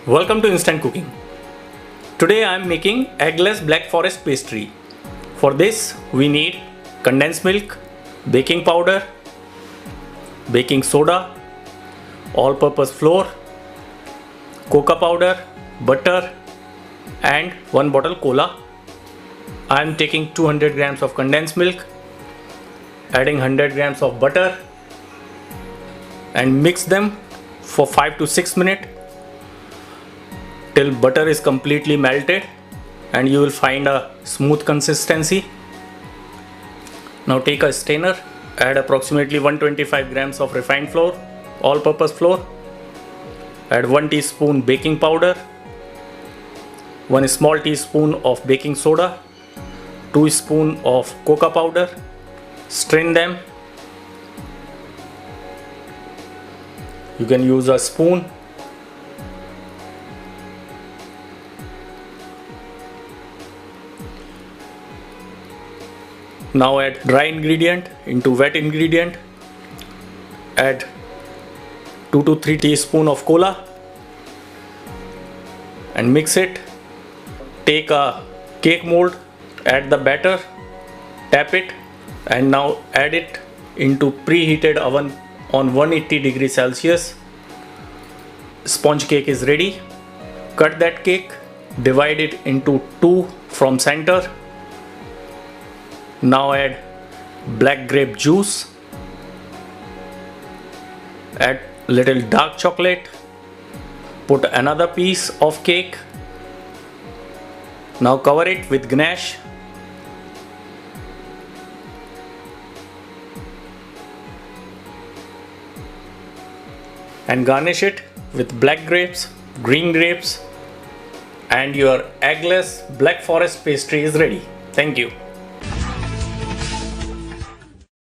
Welcome to Instant Cooking. Today I am making Eggless Black Forest pastry. For this we need condensed milk, baking powder, baking soda, all-purpose flour, cocoa powder, butter and 1 bottle cola. I am taking 200 grams of condensed milk, adding 100 grams of butter and mix them for 5 to 6 minutes till butter is completely melted and you will find a smooth consistency. Now take a strainer, add approximately 125 grams of refined flour, all-purpose flour, add 1 teaspoon baking powder, 1 small teaspoon of baking soda, 2 spoons of cocoa powder, strain them. You can use a spoon. Now add dry ingredient into wet ingredient. Add 2 to 3 teaspoons of cola and mix it. Take a cake mold, add the batter, tap it and now add it into preheated oven on 180 degrees Celsius. Sponge cake is ready. Cut that cake, divide it into 2 from center. Now add black grape juice, add little dark chocolate, put another piece of cake. Now cover it with ganache. And garnish it with black grapes, green grapes, and your eggless Black Forest pastry is ready. Thank you.